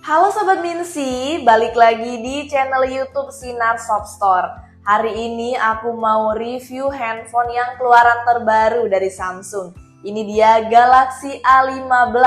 Halo Sobat Minsi, balik lagi di channel YouTube Sinar Shop Store. Hari ini aku mau review handphone yang keluaran terbaru dari Samsung. Ini dia Galaxy A15.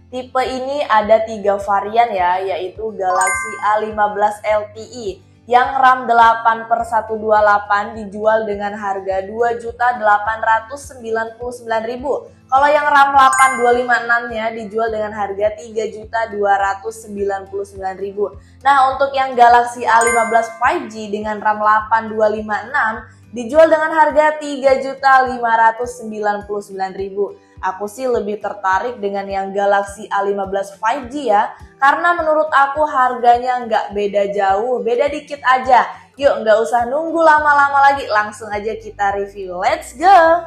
Tipe ini ada 3 varian ya, yaitu Galaxy A15 LTE yang RAM 8/128 dijual dengan harga Rp2.899.000. Kalau yang RAM 8256-nya dijual dengan harga Rp3.299.000. Nah, untuk yang Galaxy A15 5G dengan RAM 8256 dijual dengan harga Rp3.599.000. Aku sih lebih tertarik dengan yang Galaxy A15 5G ya, karena menurut aku harganya nggak beda jauh, beda dikit aja. Yuk nggak usah nunggu lama-lama lagi, langsung aja kita review. Let's go!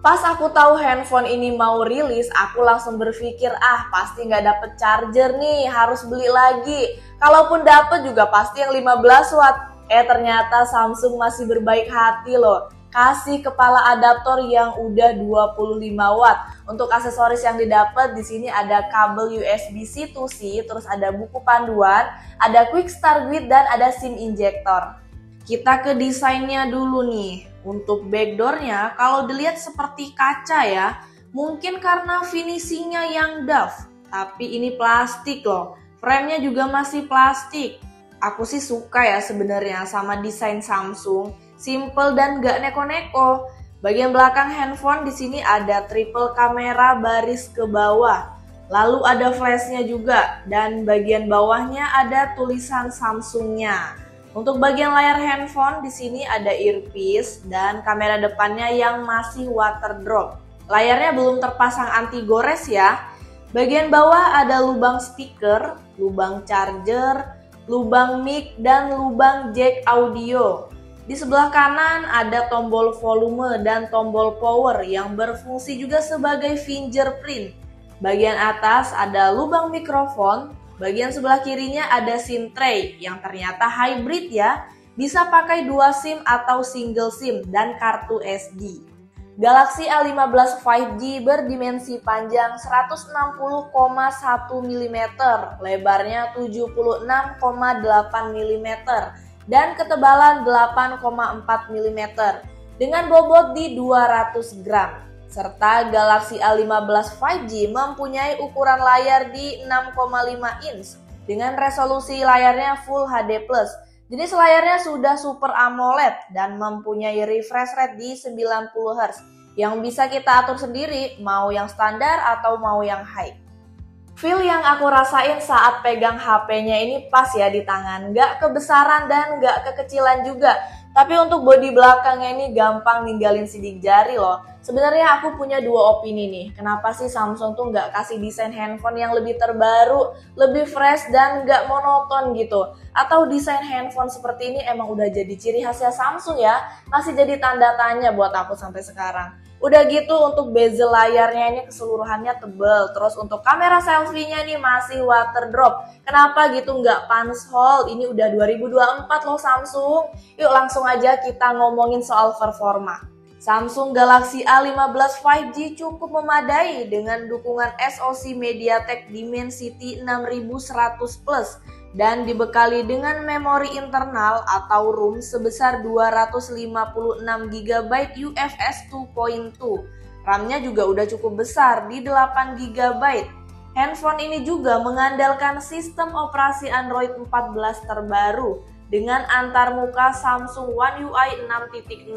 Pas aku tahu handphone ini mau rilis, aku langsung berpikir, pasti nggak dapet charger nih, harus beli lagi. Kalaupun dapet juga pasti yang 15 watt. Ternyata Samsung masih berbaik hati loh. Kasih kepala adaptor yang udah 25 watt. Untuk aksesoris yang didapat di sini ada kabel USB-C to C, terus ada buku panduan, ada quick start guide dan ada SIM injector. Kita ke desainnya dulu nih. Untuk backdoornya kalau dilihat seperti kaca ya, mungkin karena finishingnya yang doff, tapi ini plastik loh. Frame-nya juga masih plastik. Aku sih suka ya sebenarnya sama desain Samsung, simple dan gak neko-neko. Bagian belakang handphone di sini ada triple kamera baris ke bawah. Lalu ada flashnya juga dan bagian bawahnya ada tulisan Samsungnya. Untuk bagian layar handphone di sini ada earpiece dan kamera depannya yang masih water drop. Layarnya belum terpasang anti gores ya. Bagian bawah ada lubang speaker, lubang charger, lubang mic dan lubang jack audio. Di sebelah kanan ada tombol volume dan tombol power yang berfungsi juga sebagai fingerprint. Bagian atas ada lubang mikrofon. Bagian sebelah kirinya ada SIM tray yang ternyata hybrid ya. Bisa pakai 2 SIM atau single SIM dan kartu SD. Galaxy A15 5G berdimensi panjang 160,1 mm, lebarnya 76,8 mm, dan ketebalan 8,4 mm, dengan bobot di 200 gram. Serta Galaxy A15 5G mempunyai ukuran layar di 6,5 inch, dengan resolusi layarnya Full HD+. Jenis layarnya sudah Super AMOLED dan mempunyai refresh rate di 90 Hz yang bisa kita atur sendiri mau yang standar atau mau yang high. Feel yang aku rasain saat pegang HP-nya ini pas ya di tangan, nggak kebesaran dan nggak kekecilan juga. Tapi untuk bodi belakangnya ini gampang ninggalin sidik jari loh. Sebenarnya aku punya 2 opini nih. Kenapa sih Samsung tuh nggak kasih desain handphone yang lebih terbaru, lebih fresh dan nggak monoton gitu? Atau desain handphone seperti ini emang udah jadi ciri khasnya Samsung ya? Masih jadi tanda tanya buat aku sampai sekarang. Udah gitu untuk bezel layarnya ini keseluruhannya tebel. Terus untuk kamera selfie-nya nih masih water drop. Kenapa gitu nggak punch hole? Ini udah 2024 loh Samsung. Yuk langsung aja kita ngomongin soal performa. Samsung Galaxy A15 5G cukup memadai dengan dukungan SoC MediaTek Dimensity 6100 Plus dan dibekali dengan memori internal atau ROM sebesar 256 GB UFS 2.2. RAM-nya juga udah cukup besar di 8 GB. Handphone ini juga mengandalkan sistem operasi Android 14 terbaru dengan antarmuka Samsung One UI 6.0.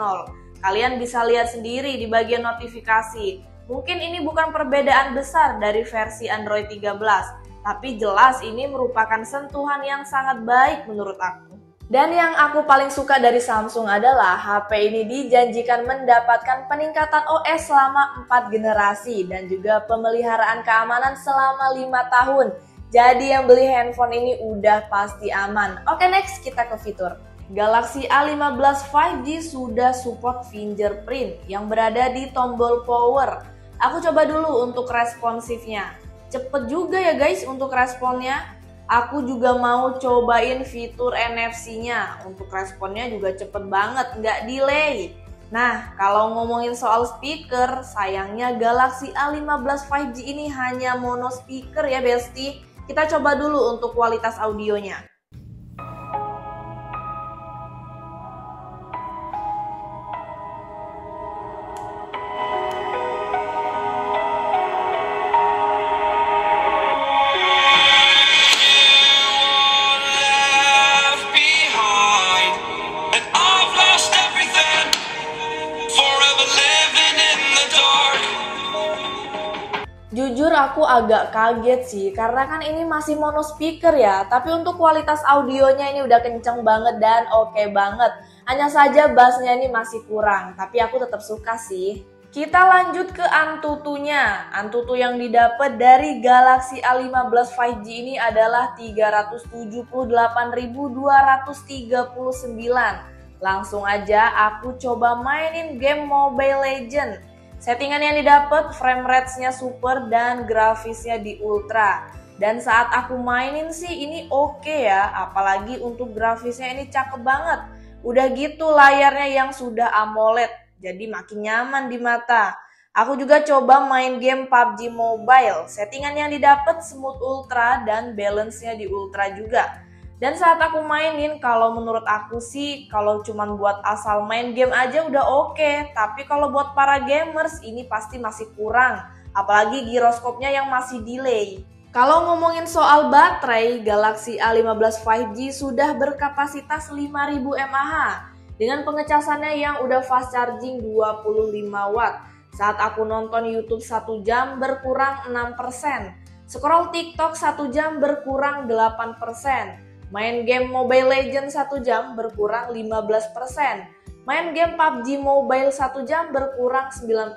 Kalian bisa lihat sendiri di bagian notifikasi. Mungkin ini bukan perbedaan besar dari versi Android 13, tapi jelas ini merupakan sentuhan yang sangat baik menurut aku. Dan yang aku paling suka dari Samsung adalah HP ini dijanjikan mendapatkan peningkatan OS selama 4 generasi dan juga pemeliharaan keamanan selama 5 tahun. Jadi yang beli handphone ini udah pasti aman. Oke, next kita ke fitur. Galaxy A15 5G sudah support fingerprint yang berada di tombol power. Aku coba dulu untuk responsifnya. Cepet juga ya guys untuk responnya. Aku juga mau cobain fitur NFC-nya. Untuk responnya juga cepet banget, nggak delay. Nah, kalau ngomongin soal speaker, sayangnya Galaxy A15 5G ini hanya mono speaker ya Besti. Kita coba dulu untuk kualitas audionya. Jujur aku agak kaget sih, karena kan ini masih mono speaker ya, tapi untuk kualitas audionya ini udah kenceng banget dan oke banget. Hanya saja bassnya ini masih kurang, tapi aku tetap suka sih. Kita lanjut ke Antutunya. Antutu yang didapat dari Galaxy A15 5G ini adalah 378.239. Langsung aja aku coba mainin game Mobile Legends. Settingan yang didapat, frame rate-nya super dan grafisnya di ultra. Dan saat aku mainin sih ini oke ya, apalagi untuk grafisnya ini cakep banget. Udah gitu layarnya yang sudah AMOLED, jadi makin nyaman di mata. Aku juga coba main game PUBG Mobile, settingan yang didapat smooth ultra dan balance-nya di ultra juga. Dan saat aku mainin, kalau menurut aku sih, kalau cuman buat asal main game aja udah oke. Tapi kalau buat para gamers, ini pasti masih kurang. Apalagi giroskopnya yang masih delay. Kalau ngomongin soal baterai, Galaxy A15 5G sudah berkapasitas 5000 mAh. Dengan pengecasannya yang udah fast charging 25 watt. Saat aku nonton YouTube 1 jam berkurang 6%. Scroll TikTok 1 jam berkurang 8%. Main game Mobile Legends 1 jam berkurang 15%. Main game PUBG Mobile 1 jam berkurang 9%.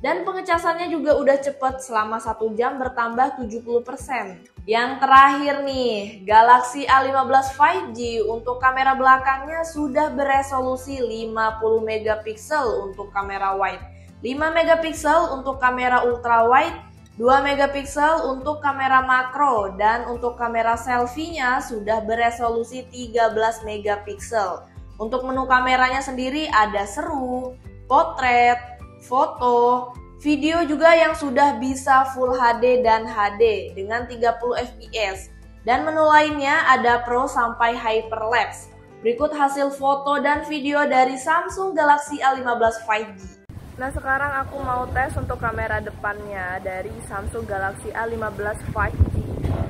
Dan pengecasannya juga udah cepet, selama 1 jam bertambah 70%. Yang terakhir nih, Galaxy A15 5G untuk kamera belakangnya sudah beresolusi 50 megapiksel untuk kamera wide, 5 megapiksel untuk kamera ultra wide, 2 megapiksel untuk kamera makro, dan untuk kamera selfie-nya sudah beresolusi 13 megapiksel. Untuk menu kameranya sendiri ada seru, potret, foto, video juga yang sudah bisa Full HD dan HD dengan 30 fps. Dan menu lainnya ada Pro sampai Hyperlapse. Berikut hasil foto dan video dari Samsung Galaxy A15 5G. Nah, sekarang aku mau tes untuk kamera depannya dari Samsung Galaxy A15 5G.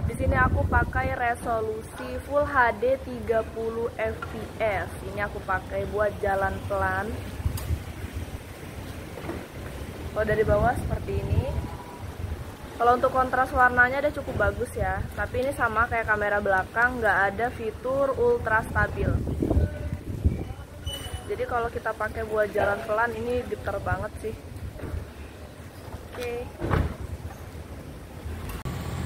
Di sini aku pakai resolusi Full HD 30 fps. Ini aku pakai buat jalan pelan. Kalau dari bawah seperti ini. Kalau untuk kontras warnanya udah cukup bagus ya. Tapi ini sama kayak kamera belakang, nggak ada fitur ultra stabil. Jadi kalau kita pakai buat jalan pelan ini getar banget sih. Oke.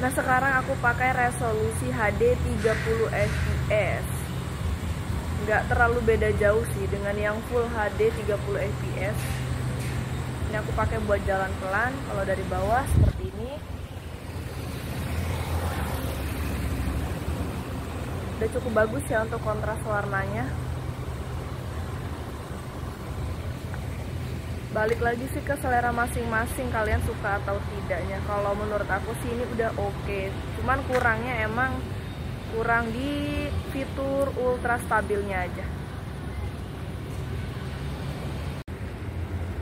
Nah, sekarang aku pakai resolusi HD 30 fps. Nggak terlalu beda jauh sih dengan yang Full HD 30 fps. Ini aku pakai buat jalan pelan. Kalau dari bawah seperti ini. Udah cukup bagus ya untuk kontras warnanya. Balik lagi sih ke selera masing-masing, kalian suka atau tidaknya. Kalau menurut aku sih ini udah oke. Cuman kurangnya emang kurang di fitur ultra stabilnya aja.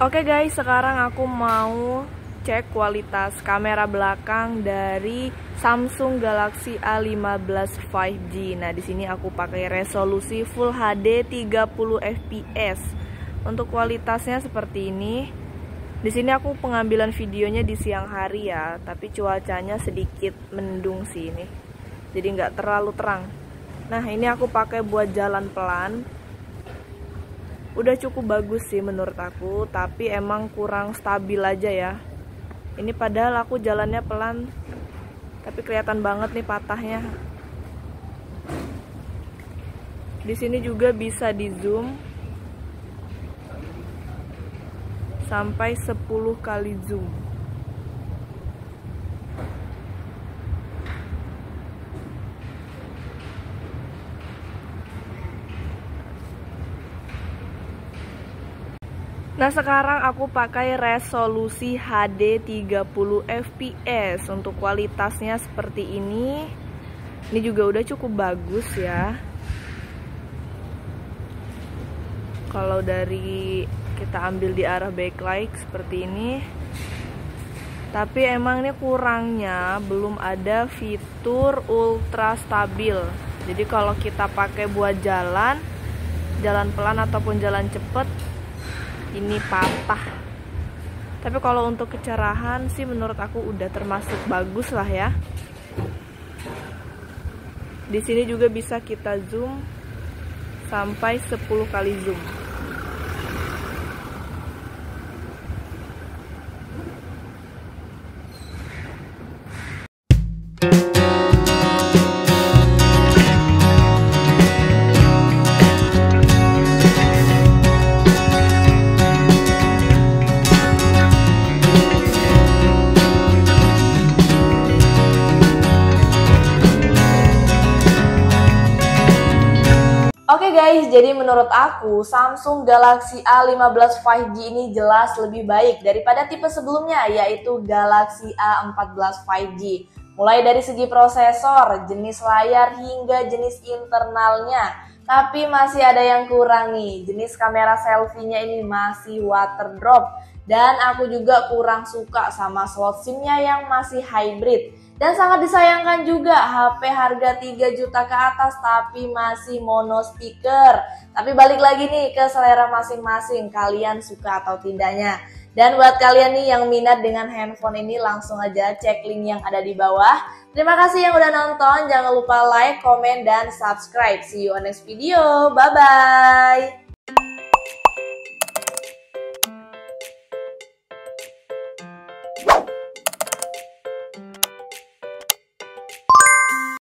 Oke guys, sekarang aku mau cek kualitas kamera belakang dari Samsung Galaxy A15 5G. Nah, di sini aku pakai resolusi Full HD 30 fps. Untuk kualitasnya seperti ini. Di sini aku pengambilan videonya di siang hari ya, tapi cuacanya sedikit mendung sih ini. Jadi nggak terlalu terang. Nah, ini aku pakai buat jalan pelan. Udah cukup bagus sih menurut aku, tapi emang kurang stabil aja ya. Ini padahal aku jalannya pelan, tapi kelihatan banget nih patahnya. Di sini juga bisa di zoom sampai 10 kali zoom. Nah, sekarang aku pakai resolusi HD 30 fps. Untuk kualitasnya seperti ini. Ini juga udah cukup bagus ya. Kalau dari kita ambil di arah backlight seperti ini. Tapi emang ini kurangnya belum ada fitur ultra stabil. Jadi kalau kita pakai buat jalan pelan ataupun jalan cepet, ini patah. Tapi kalau untuk kecerahan sih menurut aku udah termasuk bagus lah ya. Di sini juga bisa kita zoom sampai 10 kali zoom. Oke guys, jadi menurut aku Samsung Galaxy A15 5G ini jelas lebih baik daripada tipe sebelumnya, yaitu Galaxy A14 5G. Mulai dari segi prosesor, jenis layar, hingga jenis internalnya. Tapi masih ada yang kurang nih, jenis kamera selfie-nya ini masih water drop. Dan aku juga kurang suka sama slot SIM-nya yang masih hybrid. Dan sangat disayangkan juga HP harga 3 juta ke atas tapi masih mono speaker. Tapi balik lagi nih ke selera masing-masing, kalian suka atau tidaknya. Dan buat kalian nih yang minat dengan handphone ini, langsung aja cek link yang ada di bawah. Terima kasih yang udah nonton, jangan lupa like, comment, dan subscribe. See you on next video, bye-bye.